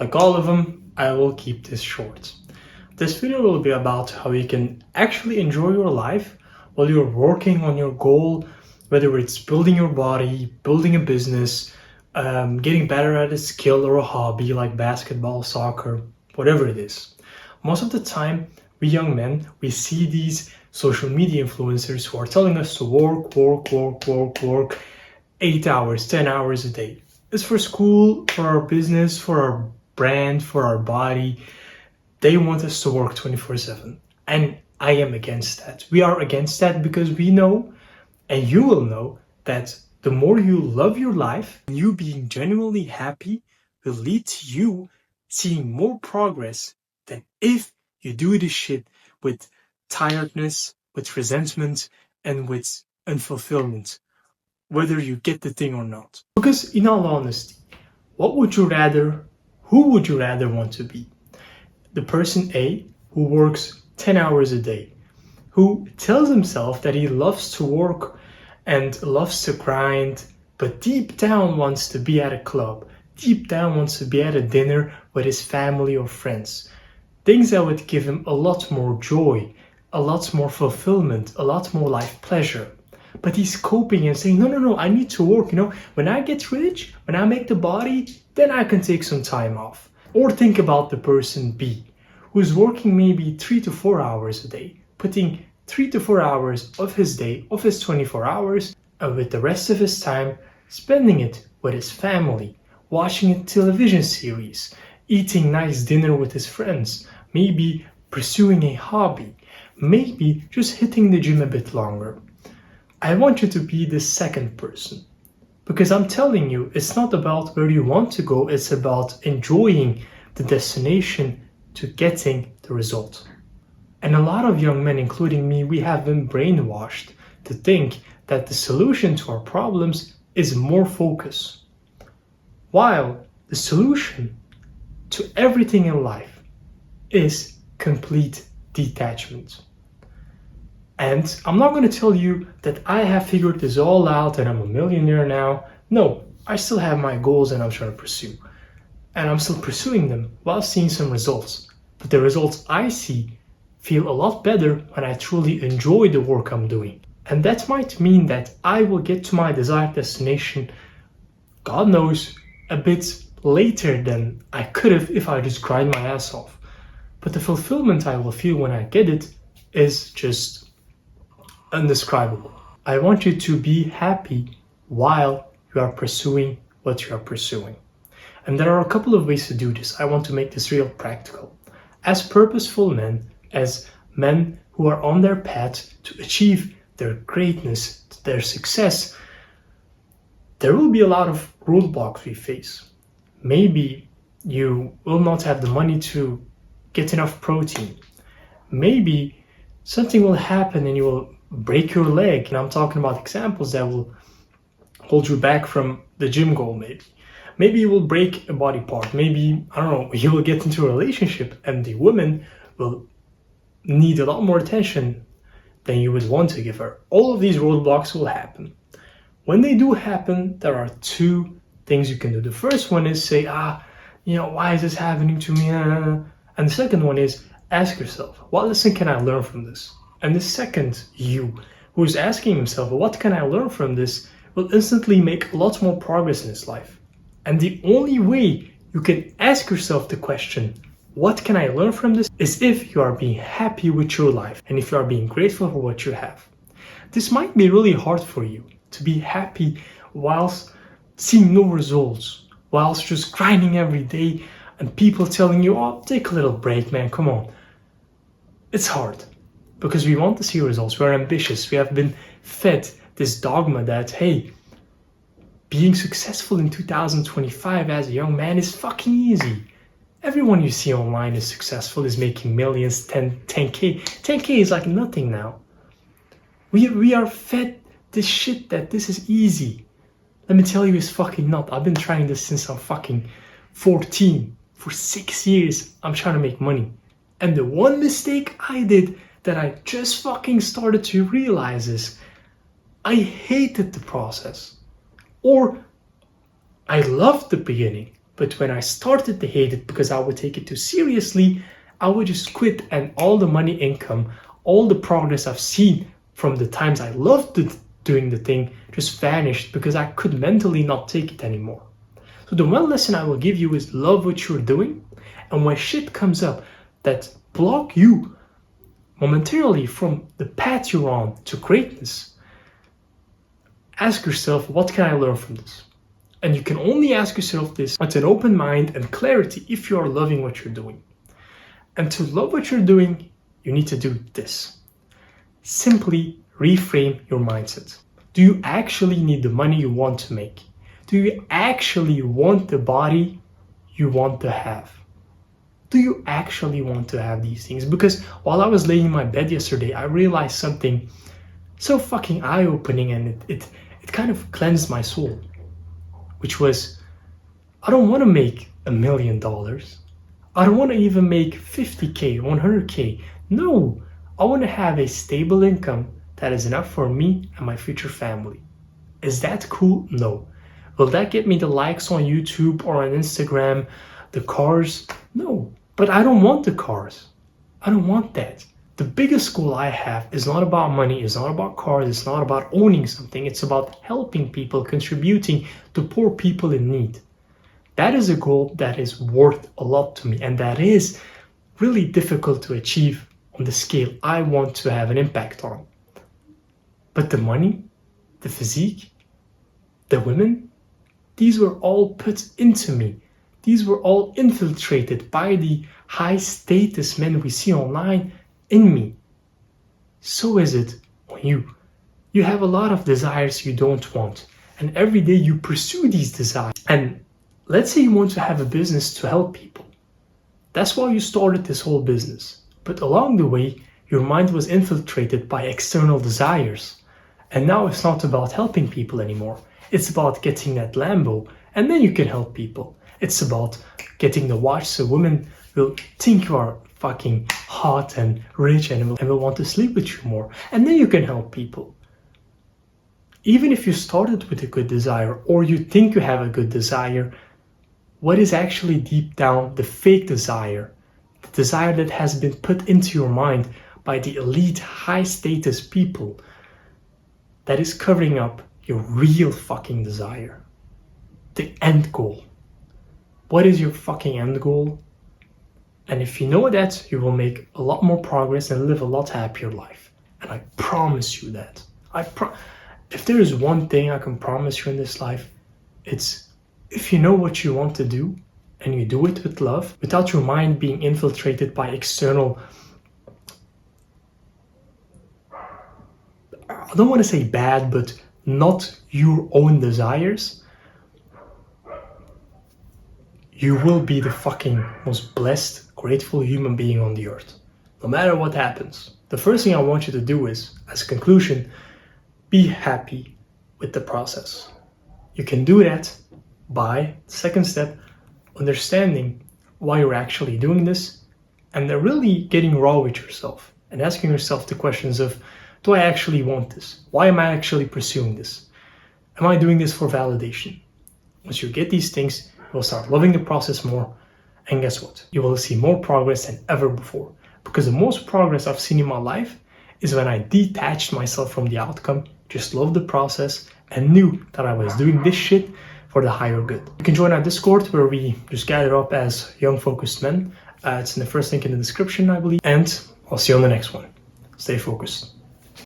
Like all of them, I will keep this short. This video will be about how you can actually enjoy your life while you're working on your goal, whether it's building your body, building a business, getting better at a skill or a hobby like basketball, soccer, whatever it is. Most of the time, we young men, we see these social media influencers who are telling us to work 8 hours, 10 hours a day. It's for school, for our business, for our brand, for our body. They want us to work 24/7. And I am against that. We are against that because we know, and you will know, that the more you love your life, you being genuinely happy will lead to you seeing more progress than if you do this shit with tiredness, with resentment, and with unfulfillment, whether you get the thing or not. Because in all honesty, who would you rather want to be? The person A who works 10 hours a day, who tells himself that he loves to work and loves to grind, but deep down wants to be at a club, deep down wants to be at a dinner with his family or friends. Things that would give him a lot more joy, a lot more fulfillment, a lot more life pleasure. But he's coping and saying, no, I need to work, when I get rich, when I make the body, then I can take some time off. Or think about the person B, who's working maybe 3 to 4 hours a day, putting 3 to 4 hours of his day, of his 24 hours, and with the rest of his time, spending it with his family, watching a television series, eating nice dinner with his friends, maybe pursuing a hobby, maybe just hitting the gym a bit longer. I want you to be the second person. Because I'm telling you, it's not about where you want to go, it's about enjoying the destination to getting the result. And a lot of young men, including me, we have been brainwashed to think that the solution to our problems is more focus. While the solution to everything in life is complete detachment. And I'm not going to tell you that I have figured this all out and I'm a millionaire now. No, I still have my goals and I'm trying to pursue. And I'm still pursuing them while seeing some results. But the results I see feel a lot better when I truly enjoy the work I'm doing. And that might mean that I will get to my desired destination, God knows, a bit later than I could have if I just grind my ass off. But the fulfillment I will feel when I get it is just indescribable. I want you to be happy while you are pursuing what you are pursuing. And there are a couple of ways to do this. I want to make this real practical. As purposeful men, as men who are on their path to achieve their greatness, their success, there will be a lot of roadblocks we face. Maybe you will not have the money to get enough protein. Maybe something will happen and you will break your leg. And I'm talking about examples that will hold you back from the gym goal maybe. Maybe you will break a body part. Maybe, I don't know, you will get into a relationship and the woman will need a lot more attention than you would want to give her. All of these roadblocks will happen. When they do happen, there are two things you can do. The first one is say, why is this happening to me? And the second one is ask yourself, what lesson can I learn from this? And the second you, who is asking himself, what can I learn from this, will instantly make a lot more progress in his life. And the only way you can ask yourself the question, what can I learn from this, is if you are being happy with your life and if you are being grateful for what you have. This might be really hard for you to be happy whilst seeing no results, whilst just grinding every day and people telling you, take a little break, man, come on. It's hard because we want to see results. We're ambitious. We have been fed this dogma that, hey, being successful in 2025 as a young man is fucking easy. Everyone you see online is successful, is making millions, 10K. 10K is like nothing now. We are fed this shit that this is easy. Let me tell you, it's fucking not. I've been trying this since I'm fucking 14. For 6 years, I'm trying to make money. And the one mistake I did that I just fucking started to realize is I hated the process. Or I loved the beginning, But when I started to hate it because I would take it too seriously, I would just quit, and all the money income, all the progress I've seen from the times I loved doing the thing just vanished because I could mentally not take it anymore. So the one lesson I will give you is love what you're doing, and when shit comes up that block you momentarily from the path you're on to greatness, ask yourself, what can I learn from this? And you can only ask yourself this with an open mind and clarity if you are loving what you're doing. And to love what you're doing, you need to do this. Simply reframe your mindset. Do you actually need the money you want to make? Do you actually want the body you want to have? Do you actually want to have these things? Because while I was laying in my bed yesterday, I realized something so fucking eye-opening, and it kind of cleansed my soul. Which was, I don't want to make $1 million. I don't want to even make 50K, 100K. No, I want to have a stable income that is enough for me and my future family. Is that cool? No. Will that get me the likes on YouTube or on Instagram, the cars? No, but I don't want the cars. I don't want that. The biggest goal I have is not about money, it's not about cars, it's not about owning something, it's about helping people, contributing to poor people in need. That is a goal that is worth a lot to me, and that is really difficult to achieve on the scale I want to have an impact on. But the money, the physique, the women, these were all put into me. These were all infiltrated by the high status men we see online in me. So is it when you have a lot of desires you don't want, and every day you pursue these desires. And let's say you want to have a business to help people. That's why you started this whole business. But along the way, your mind was infiltrated by external desires. And now it's not about helping people anymore. It's about getting that Lambo, and then you can help people. It's about getting the watch so women will think you are fucking hot and rich and will want to sleep with you more. And then you can help people. Even if you started with a good desire, or you think you have a good desire, what is actually deep down the fake desire? The desire that has been put into your mind by the elite high status people that is covering up your real fucking desire. The end goal. What is your fucking end goal? And if you know that, you will make a lot more progress and live a lot happier life. And I promise you that. If there is one thing I can promise you in this life, it's if you know what you want to do and you do it with love, without your mind being infiltrated by external, I don't want to say bad, but not your own desires, you will be the fucking most blessed, grateful human being on the earth. No matter what happens. The first thing I want you to do is, as a conclusion, be happy with the process. You can do that by, second step, understanding why you're actually doing this, and then really getting raw with yourself and asking yourself the questions of, do I actually want this? Why am I actually pursuing this? Am I doing this for validation? Once you get these things, you will start loving the process more, and guess what? You will see more progress than ever before. Because the most progress I've seen in my life is when I detached myself from the outcome, just loved the process, and knew that I was doing this shit for the higher good. You can join our Discord where we just gather up as young focused men. It's in the first link in the description, I believe. And I'll see you on the next one. Stay focused.